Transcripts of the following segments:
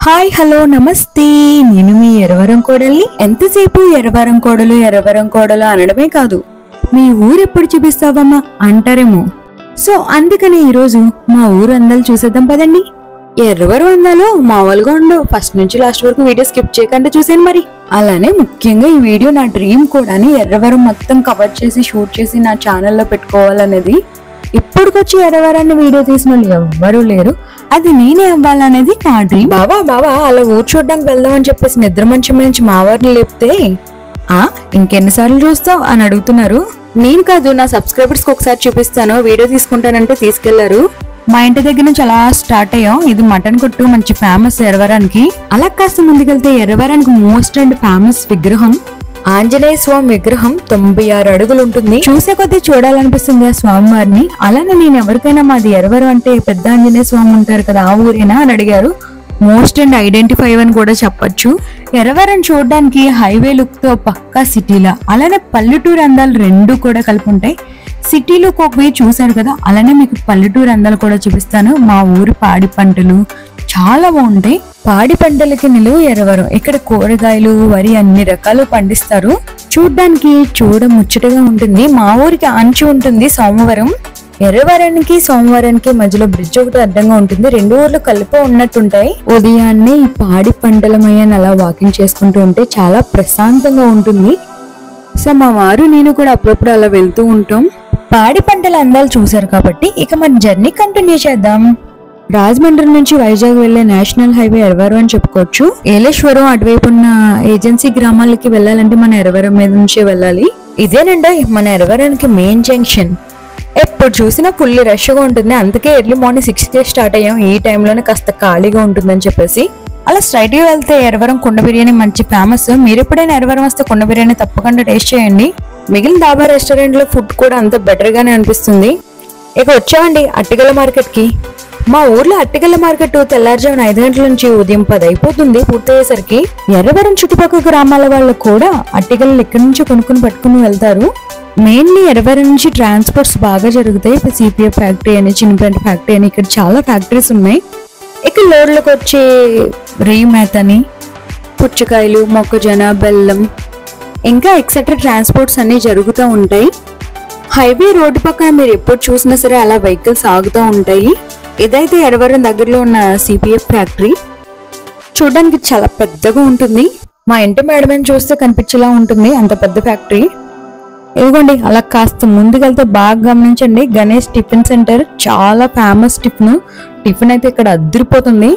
Hi hello నమస్తే, నేను మీ ఎరవరం కోడల్ని. ఎంతసేపు ఎరవరం కోడలు అనడమే కాదు, మీ ఊరు ఎప్పుడు చూపిస్తావమ్మా అంటారేమో. సో అందుకని ఈరోజు మా ఊరు అందాలు చూసేద్దాం పదండి. ఎర్రవరం అందాలు మామూలుగా ఉండవు, ఫస్ట్ నుంచి లాస్ట్ వరకు వీడియో స్కిప్ చేయకుండా చూసాను మరి. అలానే ముఖ్యంగా ఈ వీడియో నా డ్రీమ్ కూడా, ఎర్రవరం మొత్తం కవర్ చేసి షూట్ చేసి నా ఛానల్లో పెట్టుకోవాలనేది. ఇప్పటికొచ్చి ఎర్రవరాన్ని వీడియో తీసిన వాళ్ళు ఎవ్వరూ లేరు, అది నేనే అవ్వాలనేది నా డ్రీమ్. బావా అలా ఊరు చూడడానికి వెళ్దామని చెప్పేసి నిద్ర మంచం నుంచి మా వారిని లేపితే ఇంకెన్నిసార్లు చూస్తావు అని అడుగుతున్నారు. నేను కాదు, నా సబ్స్క్రైబర్స్ కి ఒకసారి చూపిస్తాను, వీడియో తీసుకుంటానంటే తీసుకెళ్లారు. మా ఇంటి దగ్గర నుంచి అలా స్టార్ట్ అయ్యాం. ఇది మటన్ కొట్టు, మంచి ఫేమస్ ఎర్రవరానికి. అలా కాస్త ముందుకెళ్తే ఎర్రవరానికి మోస్ట్ అండ్ ఫేమస్ విగ్రహం ఆంజనేయ స్వామి విగ్రహం. 96 అడుగులు ఉంటుంది. చూసే కొద్దీ చూడాలనిపిస్తుంది ఆ స్వామివారిని. అలానే నేను ఎవరికైనా మాది ఎర్రవరం అంటే పెద్ద ఆంజనేయ స్వామి ఉంటారు కదా, ఆ ఊరేనా అని అడిగారు. మోస్ట్ అండ్ ఐడెంటిఫై అని కూడా చెప్పొచ్చు. ఎర్రవరం చూడడానికి హైవే లుక్ తో పక్కా సిటీలా, అలానే పల్లెటూరు అందాలు రెండు కూడా కలిపి ఉంటాయి. సిటీలో ఒక చూసారు కదా, అలానే మీకు పల్లెటూరు అందాలు కూడా చూపిస్తాను. మా ఊరు పాడి పంటలు చాలా బాగుంటాయి. పాడి పంటలకి నిలువు ఎర్రవరం. ఇక్కడ కూరగాయలు, వరి అన్ని రకాలు పండిస్తారు. చూడ్డానికి ముచ్చటగా ఉంటుంది. మా ఊరికి అంచు ఉంటుంది సోమవరం. ఎర్రవరానికి సోమవారానికి మధ్యలో బ్రిడ్జ్ ఒకటి అడ్డంగా ఉంటుంది. రెండు ఊర్లు కలిపి ఉన్నట్టుంటాయి. ఉదయాన్నే ఈ పాడి పంటలమయ్యని అలా వాకింగ్ చేసుకుంటూ ఉంటే చాలా ప్రశాంతంగా ఉంటుంది. సో మా వారు నేను కూడా అప్పుడప్పుడు అలా వెళ్తూ ఉంటాం. పాడి పంటల అందాలు చూసారు కాబట్టి ఇక మన జర్నీ కంటిన్యూ చేద్దాం. రాజమండ్రి నుంచి వైజాగ్ వెళ్లే నేషనల్ హైవే ఎర్రవరం అని చెప్పుకోవచ్చు. ఏలేశ్వరం అటువైపు ఉన్న ఏజెన్సీ గ్రామాలకి వెళ్లాలంటే మన ఎర్రవరం మీద నుంచే వెళ్ళాలి. ఇదేనండి మన ఎర్రవరానికి మెయిన్ జంక్షన్. ఎప్పుడు చూసినా ఫుల్ రష్ గా ఉంటుంది. అందుకే ఎర్లీ మార్నింగ్ 6కే స్టార్ట్ అయ్యాం. ఈ టైంలోనే కాస్త ఖాళీగా ఉంటుందని చెప్పేసి అలా స్ట్రైట్ గా వెళ్తే ఎర్రవరం కుండ బిర్యానీ మంచి ఫేమస్. మీరు ఎప్పుడైనా ఎర్రవరం వస్తే కుండ బిర్యానీ తప్పకుండా టేస్ట్ చేయండి. మిగిలిన దాబా రెస్టారెంట్ లో ఫుడ్ కూడా అంత బెటర్ గానే అనిపిస్తుంది. ఇక వచ్చామండి అట్టిగల మార్కెట్ కి. మా ఊర్లో అట్టిగల మార్కెట్ తెల్లారుజామున 5 గంటల నుంచి ఉదయం 10 అయిపోతుంది పూర్తయ్యేసరికి. ఎర్రవరం చుట్టుపక్కల గ్రామాల వాళ్ళు కూడా అట్టిగలు ఇక్కడి నుంచి కొనుక్కుని పట్టుకుని వెళ్తారు. మెయిన్లీ ఎర్రవరం నుంచి ట్రాన్స్పోర్ట్స్ బాగా జరుగుతాయి. సిపిఎఫ్ ఫ్యాక్టరీ అని, చిన్నపేట ఫ్యాక్టరీ అని, ఇక్కడ చాలా ఫ్యాక్టరీస్ ఉన్నాయి. ఇక్కడ లోడ్లకు వచ్చే రేయి మేత అని, పుచ్చకాయలు, మొక్కజొన్న, బెల్లం ఇంకా ఎక్సెట్రా ట్రాన్స్పోర్ట్స్ అన్ని జరుగుతూ ఉంటాయి. హైవే రోడ్డు పక్కన మీరు ఎప్పుడు చూసినా సరే అలా వెహికల్స్ ఆగుతూ ఉంటాయి. ఇదైతే ఎర్రవరం దగ్గరలో ఉన్న సిపిఎఫ్ ఫ్యాక్టరీ. చూడడానికి చాలా పెద్దగా ఉంటుంది. మా ఇంటి మేడ మీద చూస్తే కనిపించేలా ఉంటుంది, అంత పెద్ద ఫ్యాక్టరీ. ఇదిగోండి అలా కాస్త ముందుకెళ్తే బాగా గమనించండి, గణేష్ టిఫిన్ సెంటర్. చాలా ఫేమస్ టిఫిన్ అయితే ఇక్కడ అదిరిపోతుంది.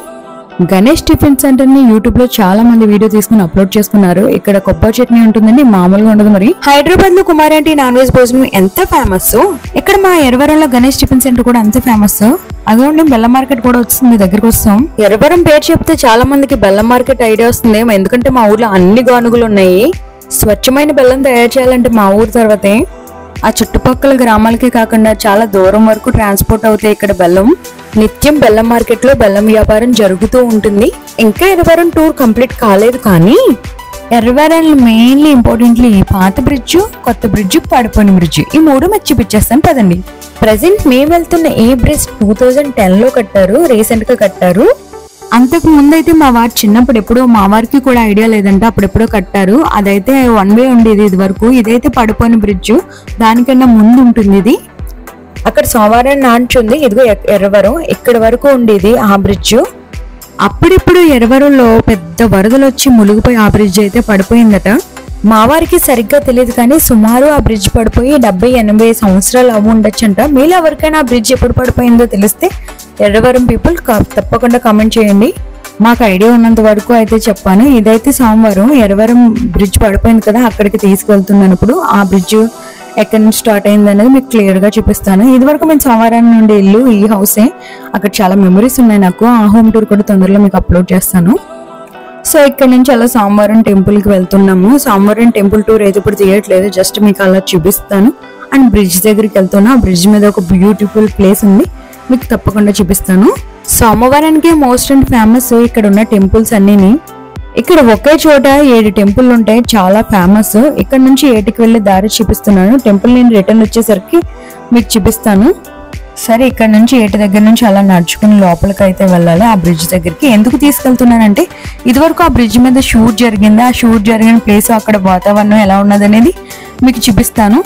గణేష్ టిఫిన్ సెంటర్ ని యూట్యూబ్ లో చాలా మంది వీడియో తీసుకుని అప్లోడ్ చేసుకున్నారు. ఇక్కడ కొబ్బరి చట్నీ ఉంటుందండి, మామూలుగా ఉండదు. మరి హైదరాబాద్ లో కుమారంటి నాన్ వెజ్ భోజనం ఎంత ఫేమస్, ఇక్కడ మా ఎర్రవరంలో గణేష్ టిఫిన్ సెంటర్ కూడా అంతే ఫేమస్. అదే బెల్లం మార్కెట్ కూడా వస్తుంది, దగ్గరకు వస్తాం. ఎర్రవరం పేరు చెప్తే చాలా మందికి బెల్లం మార్కెట్ ఐడియా వస్తుంది, ఎందుకంటే మా ఊర్లో అన్ని గానుగులు ఉన్నాయి. స్వచ్ఛమైన బెల్లం తయారు చేయాలంటే మా ఊరు తర్వాతే. ఆ చుట్టుపక్కల గ్రామాలకే కాకుండా చాలా దూరం వరకు ట్రాన్స్పోర్ట్ అవుతాయి ఇక్కడ బెల్లం. నిత్యం బెల్లం మార్కెట్ లో బెల్లం వ్యాపారం జరుగుతూ ఉంటుంది. ఇంకా ఎర్రవరం టూర్ కంప్లీట్ కాలేదు, కానీ ఎర్రవరం మెయిన్లీ ఇంపార్టెంట్లీ పాత బ్రిడ్జ్, కొత్త బ్రిడ్జ్, పడిపోయిన బ్రిడ్జ్, ఈ మూడు మర్చి చూపించేస్తాను పదండి. ప్రెసెంట్ మేము వెళ్తున్న ఈ బ్రిడ్జ్ 2010 లో కట్టారు, రీసెంట్ గా కట్టారు. అంతకు ముందైతే మా వారు చిన్నప్పుడు ఎప్పుడో, మా వారికి కూడా ఐడియా లేదంటే అప్పుడెప్పుడో కట్టారు. అదైతే 1 వే ఉండేది ఇది వరకు. ఇదైతే పడిపోయిన బ్రిడ్జ్, దానికన్నా ముందు ఉంటుంది ఇది. అక్కడ సోమవారం నాంచుంది, ఇదిగో ఎర్రవరం ఇక్కడ వరకు ఉండేది ఆ బ్రిడ్జ్. అప్పుడిప్పుడు ఎర్రవరంలో పెద్ద వరదలు వచ్చి మునిగిపోయి ఆ బ్రిడ్జ్ అయితే పడిపోయిందట. మా వారికి సరిగ్గా తెలియదు, కానీ సుమారు ఆ బ్రిడ్జ్ పడిపోయి 70-80 సంవత్సరాలు అవ్వ ఉండొచ్చంట. మీలో ఎవరికైనా ఆ బ్రిడ్జ్ ఎప్పుడు పడిపోయిందో తెలిస్తే ఎర్రవరం పీపుల్ తప్పకుండా కామెంట్ చేయండి. మాకు ఐడియా ఉన్నంత వరకు అయితే చెప్పాను. ఇదైతే సోమవారం ఎర్రవరం బ్రిడ్జ్ పడిపోయింది కదా, అక్కడికి తీసుకెళ్తున్నప్పుడు ఆ బ్రిడ్జ్ ఎక్కడి నుంచి స్టార్ట్ అయింది అనేది మీకు క్లియర్ గా చూపిస్తాను. ఇది వరకు మేము సోమవారం నుండి ఇల్లు ఈ హౌసే. అక్కడ చాలా మెమరీస్ ఉన్నాయి నాకు. ఆ హోమ్ టూర్ కూడా తొందరలో మీకు అప్లోడ్ చేస్తాను. సో ఇక్కడ నుంచి అలా సోమవారం టెంపుల్ కి వెళ్తున్నాము. సోమవారం టెంపుల్ టూర్ అయితే ఇప్పుడు తీయట్లేదు, జస్ట్ మీకు అలా చూపిస్తాను. అండ్ బ్రిడ్జ్ దగ్గరికి వెళ్తున్నా. ఆ బ్రిడ్జ్ మీద ఒక బ్యూటిఫుల్ ప్లేస్ ఉంది, మీకు తప్పకుండా చూపిస్తాను. సోమవారానికి మోస్ట్ అండ్ ఫేమస్ ఇక్కడ ఉన్న టెంపుల్స్ అన్నిని. ఇక్కడ ఒకే చోట 7 టెంపుల్ ఉంటాయి, చాలా ఫేమస్. ఇక్కడ నుంచి 8కి వెళ్ళే దారి చూపిస్తున్నాను. టెంపుల్ నేను రిటర్న్ వచ్చేసరికి మీకు చూపిస్తాను. సరే, ఇక్కడ నుంచి ఏటి దగ్గర నుంచి అలా నడుచుకుని లోపలికి అయితే వెళ్ళాలి. ఆ బ్రిడ్జ్ దగ్గరికి ఎందుకు తీసుకెళ్తున్నానంటే, ఇదివరకు ఆ బ్రిడ్జ్ మీద షూట్ జరిగింది. ఆ షూట్ జరిగిన ప్లేస్, అక్కడ వాతావరణం ఎలా ఉన్నది అనేది మీకు చూపిస్తాను.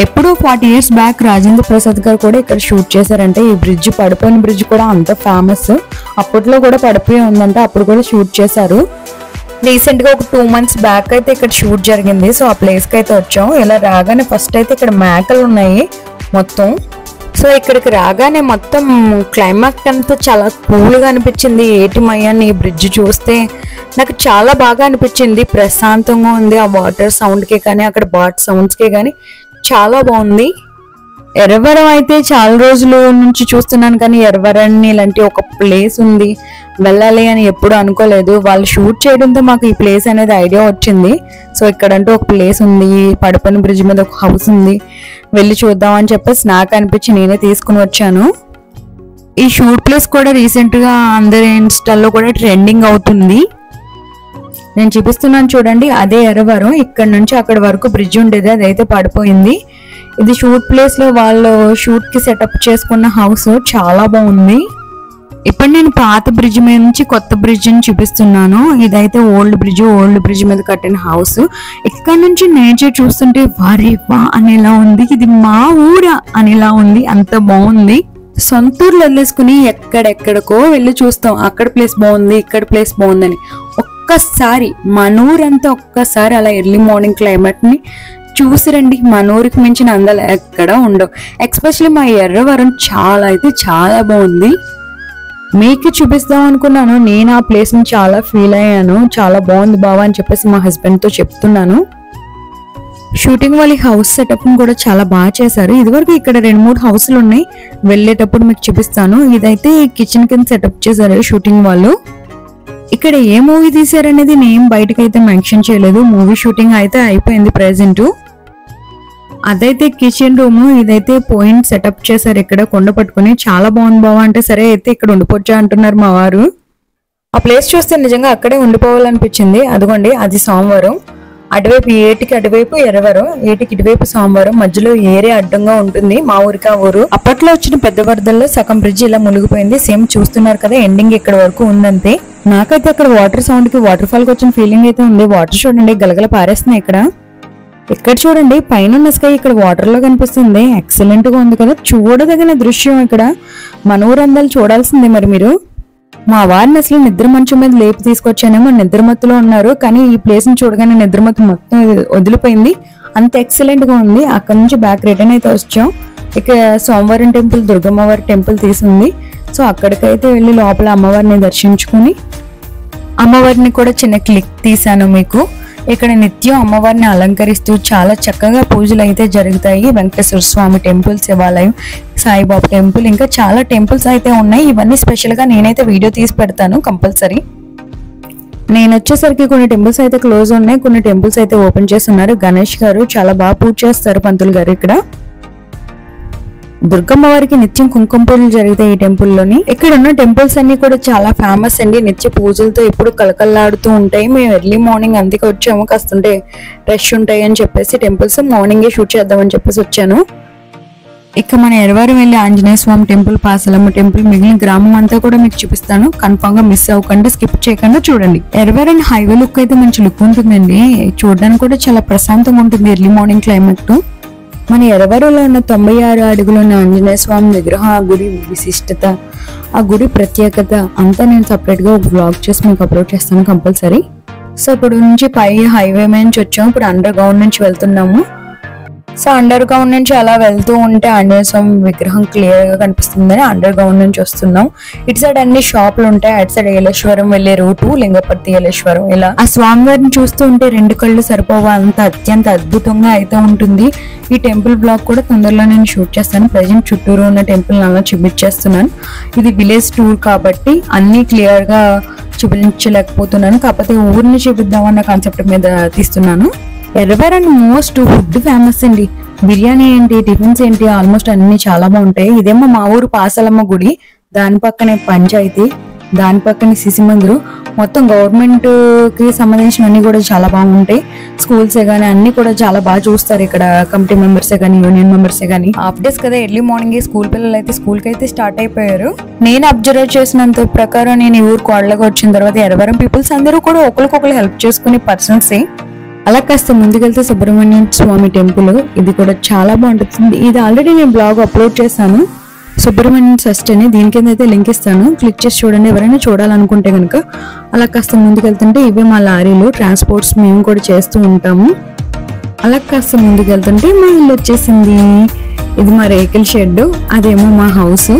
ఎప్పుడు 40 years బ్యాక్ రాజేంద్ర ప్రసాద్ గారు కూడా ఇక్కడ షూట్ చేశారంటే. ఈ బ్రిడ్జ్, పడిపోయిన బ్రిడ్జ్ కూడా అంత ఫేమస్. అప్పట్లో కూడా పడిపోయి ఉందంటే, అప్పుడు కూడా షూట్ చేశారు. రీసెంట్ గా ఒక 2 months బ్యాక్ అయితే ఇక్కడ షూట్ జరిగింది. సో ఆ ప్లేస్ కి అయితే వచ్చాం. ఇలా రాగానే ఫస్ట్ అయితే ఇక్కడ మేకలు ఉన్నాయి మొత్తం. సో ఇక్కడికి రాగానే మొత్తం క్లైమాక్స్ అంతా చాలా కూల్గా అనిపించింది. ఏటి మయ్యాన్ని ఈ బ్రిడ్జ్ చూస్తే నాకు చాలా బాగా అనిపించింది. ప్రశాంతంగా ఉంది. ఆ వాటర్ సౌండ్కే కానీ, అక్కడ బాట్ సౌండ్స్కే కానీ చాలా బాగుంది. ఎర్రవరం అయితే చాలా రోజుల నుంచి చూస్తున్నాను, కానీ ఎర్రవరాన్ని ఇలాంటి ఒక ప్లేస్ ఉంది వెళ్ళాలి అని ఎప్పుడు అనుకోలేదు. వాళ్ళు షూట్ చేయడంతో మాకు ఈ ప్లేస్ అనేది ఐడియా వచ్చింది. సో ఇక్కడంటూ ఒక ప్లేస్ ఉంది, పడిపోయిన బ్రిడ్జ్ మీద ఒక హౌస్ ఉంది, వెళ్ళి చూద్దాం అని చెప్పేసి నాకు అనిపించి నేనే తీసుకుని వచ్చాను. ఈ షూట్ ప్లేస్ కూడా రీసెంట్ గా అందరి ఇన్స్టాల్లో కూడా ట్రెండింగ్ అవుతుంది. నేను చూపిస్తున్నాను చూడండి, అదే ఎర్రవరం. ఇక్కడ నుంచి అక్కడ వరకు బ్రిడ్జ్ ఉండేది, అదైతే పడిపోయింది. ఇది షూట్ ప్లేస్ లో వాళ్ళు షూట్ కి సెటప్ చేసుకున్న హౌస్ చాలా బాగుంది. ఇప్పుడు నేను పాత బ్రిడ్జ్ మీద నుంచి కొత్త బ్రిడ్జ్ ని చూపిస్తున్నాను. ఇదైతే ఓల్డ్ బ్రిడ్జ్ మీద కట్టిన హౌస్. ఇక్కడ నుంచి నేచర్ చూస్తుంటే వారే వా అనేలా ఉంది. ఇది మా ఊరా అనేలా ఉంది, అంత బాగుంది. సొంతూరులో వదిలేసుకుని ఎక్కడెక్కడికో వెళ్ళి చూస్తాం, అక్కడ ప్లేస్ బాగుంది, ఇక్కడ ప్లేస్ బాగుందని. ఒక్కసారి మనూరంతా ఒక్కసారి అలా ఎర్లీ మార్నింగ్ క్లైమేట్ ని చూసి రండి. మనూరికి మించిన అందాలు ఎక్కడ ఉండవు. ఎక్స్పెషల్లీ మా ఎర్రవరం చాలా అయితే చాలా బాగుంది. మీకు చూపిస్తాం అనుకున్నాను. నేను ఆ ప్లేస్ ని చాలా ఫీల్ అయ్యాను. చాలా బాగుంది బావా అని చెప్పేసి మా హస్బెండ్ తో చెప్తున్నాను. షూటింగ్ వాళ్ళ హౌస్ సెటప్ కూడా చాలా బాగా చేశారు. ఇదివరకు ఇక్కడ 2-3 హౌస్లు ఉన్నాయి, వెళ్ళేటప్పుడు మీకు చూపిస్తాను. ఇదైతే కిచెన్ కింద సెటప్ చేశారు షూటింగ్ వాళ్ళు. ఇక్కడ ఏ మూవీ తీసారనేది నేను బయటకు అయితే మెన్షన్ చేయలేదు. మూవీ షూటింగ్ అయితే అయిపోయింది ప్రెసెంట్. అదైతే కిచెన్ రూమ్. ఇదైతే పాయింట్ సెటప్ చేశారు ఇక్కడ కొండ పట్టుకుని. చాలా బాగుంది బావా అంటే సరే అయితే ఇక్కడ ఉండిపోవచ్చా అంటున్నారు మా వారు. ఆ ప్లేస్ చూస్తే నిజంగా అక్కడే ఉండిపోవాలనిపించింది. అదిగోండి, అది సోమవారం. అటువైపు ఏటికి అటువైపు ఎర్రవరం, ఏటికి ఇటువైపు సోమవారం, మధ్యలో ఏరియా అడ్డంగా ఉంటుంది మా ఊరికి. ఆ ఊరు అప్పట్లో వచ్చిన పెద్ద వరదల్లో సగం బ్రిడ్జ్ ఇలా మునిగిపోయింది. సేమ్ చూస్తున్నారు కదా, ఎండింగ్ ఇక్కడ వరకు ఉందంతే. నాకైతే అక్కడ వాటర్ సౌండ్ కి వాటర్ ఫాల్ కి వచ్చిన ఫీలింగ్ అయితే ఉంది. వాటర్ చూడండి గలగల పారేస్తున్నాయి ఇక్కడ. ఇక్కడ చూడండి పైన ఉన్న స్కై ఇక్కడ వాటర్ లో కనిపిస్తుంది. ఎక్సలెంట్ గా ఉంది కదా, చూడదగిన దృశ్యం. ఇక్కడ మన ఊరందాలు చూడాల్సిందే. మరి మీరు మా వారిని అసలు నిద్ర మంచం మీద లేపి తీసుకొచ్చానేమో, నిద్రమత్తులో ఉన్నారు. కానీ ఈ ప్లేస్ ని చూడగానే నిద్రమత్తు మొత్తం వదిలిపోయింది. అంత ఎక్సలెంట్ గా ఉంది. అక్కడ నుంచి బ్యాక్ రిటర్న్ అయితే వచ్చాం. ఇక్కడ సోమవారం టెంపుల్, దుర్గమ్మవారి టెంపుల్ తీసింది. సో అక్కడికైతే వెళ్ళి లోపల అమ్మవారిని దర్శించుకుని అమ్మవారిని కూడా చిన్న క్లిక్ తీసాను మీకు. ఇక్కడ నిత్యం అమ్మవారిని అలంకరిస్తూ చాలా చక్కగా పూజలు అయితే జరుగుతాయి. వెంకటేశ్వర స్వామి టెంపుల్, శివాలయం, సాయిబాబా టెంపుల్, ఇంకా చాలా టెంపుల్స్ అయితే ఉన్నాయి. ఇవన్నీ స్పెషల్ గా నేనైతే వీడియో తీసి పెడతాను కంపల్సరీ. నేను వచ్చేసరికి కొన్ని టెంపుల్స్ అయితే క్లోజ్ ఉన్నాయి, కొన్ని టెంపుల్స్ అయితే ఓపెన్ చేస్తున్నారు. గణేష్ గారు చాలా బాగా పూజ చేస్తారు, పంతులు గారు. ఇక్కడ దుర్గమ్మ వారికి నిత్యం కుంకుమ పూజలు జరుగుతాయి ఈ టెంపుల్లోని. ఇక్కడ ఉన్న టెంపుల్స్ అన్ని కూడా చాలా ఫేమస్ అండి. నిత్య పూజలతో ఎప్పుడు కలకల్లాడుతూ ఉంటాయి. మేము ఎర్లీ మార్నింగ్ అందుకే వచ్చాము, కాస్తుంటే రష్ ఉంటాయి అని చెప్పేసి టెంపుల్స్ మార్నింగే షూట్ చేద్దామని చెప్పేసి వచ్చాను. ఇక మన ఎర్రవరం వెళ్ళి ఆంజనేయ స్వామి టెంపుల్, పాసలమ్మ టెంపుల్, మిగిలిన గ్రామం అంతా కూడా మీకు చూపిస్తాను. కన్ఫామ్ గా మిస్ అవ్వకుండా, స్కిప్ చేయకుండా చూడండి. ఎర్రవరం హైవే లుక్ అయితే మంచి లుక్ ఉంటుందండి. చూడడానికి కూడా చాలా ప్రశాంతంగా ఉంటుంది ఎర్లీ మార్నింగ్ క్లైమేట్. మన ఎర్రవరంలో ఉన్న 96 అడుగులు ఉన్న ఆంజనేయ స్వామి విగ్రహం, ఆ గుడి విశిష్టత, ఆ గుడి ప్రత్యేకత అంతా నేను సపరేట్ గా ఒక వ్లాగ్ చేసి మీకు అప్లోడ్ చేస్తాను కంపల్సరీ. సో ఇప్పుడు నుంచి పై హైవే నుంచి వచ్చాము, ఇప్పుడు అండర్ గ్రౌండ్ నుంచి వెళ్తున్నాము. సో అండర్ గ్రౌండ్ నుంచి అలా వెళ్తూ ఉంటే ఆంజనేయ స్వామి విగ్రహం క్లియర్ గా కనిపిస్తుందని అండర్ గ్రౌండ్ నుంచి వస్తున్నాం. ఇటు సైడ్ అన్ని షాపులు ఉంటాయి, అటు సైడ్ ఏలేశ్వరం వెళ్లే రూటు, లింగపర్తి, ఏలేశ్వరం. ఇలా ఆ స్వామివారిని చూస్తూ ఉంటే 2 కళ్ళు సరిపోవా, అంత అత్యంత అద్భుతంగా అయితే ఉంటుంది. ఈ టెంపుల్ బ్లాగ్ కూడా తొందరలో నేను షూట్ చేస్తాను. ప్రజెంట్ చుట్టూరు ఉన్న టెంపుల్ అలా చూపించేస్తున్నాను. ఇది విలేజ్ టూర్ కాబట్టి అన్ని క్లియర్ గా చూపించలేకపోతున్నాను, కాకపోతే ఊరిని చూపిద్దామన్న కాన్సెప్ట్ మీద తీస్తున్నాను. ఎర్రవరం మోస్ట్ ఫుడ్ ఫేమస్ అండి. బిర్యానీ ఏంటి, టిఫిన్స్ ఏంటి, ఆల్మోస్ట్ అన్ని చాలా బాగుంటాయి. ఇదేమో మా ఊరు పాసలమ్మ గుడి, దాని పక్కనే పంచాయతీ. దాని పక్కన శిశు మందిరం, మొత్తం గవర్నమెంట్ కి సంబంధించినవన్నీ కూడా చాలా బాగుంటాయి. స్కూల్సే కానీ అన్ని కూడా చాలా బాగా చూస్తారు ఇక్కడ. కమిటీ మెంబర్సే కానీ యూనియన్ మెంబర్సే కానీ. హాఫ్ డేస్ కదా, ఎర్లీ మార్నింగ్ స్కూల్ పిల్లలు అయితే స్కూల్కి అయితే స్టార్ట్ అయిపోయారు. నేను అబ్జర్వ్ చేసినంత ప్రకారం నేను ఈ ఊరు కోడలుగా వచ్చిన తర్వాత ఎరవరం పీపుల్స్ అందరూ కూడా ఒకరికొకరు హెల్ప్ చేసుకునే పర్సన్సే. అలా కాస్త ముందుకెళ్తే సుబ్రహ్మణ్య స్వామి టెంపుల్, ఇది కూడా చాలా బాగుంటుంది. ఇది ఆల్రెడీ నేను బ్లాగ్ అప్లోడ్ చేశాను, సుబ్రహ్మణ్యం షష్ఠి అని. దీని కింద అయితే లింక్ ఇస్తాను, క్లిక్ చేసి చూడండి ఎవరైనా చూడాలనుకుంటే కనుక. అలా కాస్త ముందుకెళ్తుంటే ఇవే మా లారీలు, ట్రాన్స్పోర్ట్స్ మేము కూడా చేస్తూ ఉంటాము. అలా కాస్త ముందుకెళ్తుంటే మా ఇల్లు వచ్చేసింది. ఇది మా రేకుల షెడ్, అదేమో మా హౌస్.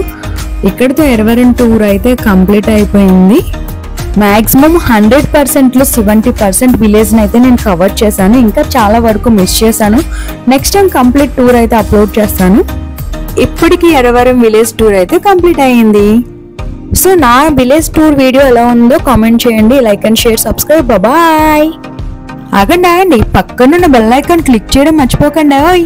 ఇక్కడితో ఎరవరం టూర్ అయితే కంప్లీట్ అయిపోయింది. మాక్సిమం 100%లో 70% విలేజ్ అయితే నేను కవర్ చేశాను. ఇంకా చాలా వరకు మిస్ చేశాను. నెక్స్ట్ టైం కంప్లీట్ టూర్ అయితే అప్లోడ్ చేస్తాను. ఇప్పటికి ఎరవరం విలేజ్ టూర్ అయితే కంప్లీట్ అయ్యింది. సో నా విలేజ్ టూర్ వీడియో ఎలా ఉందో కామెంట్ చేయండి. Like and share, subscribe. Bye. ఆగండి, పక్కనున్న బెల్ ఐకాన్ క్లిక్ చేయడం మర్చిపోకండి.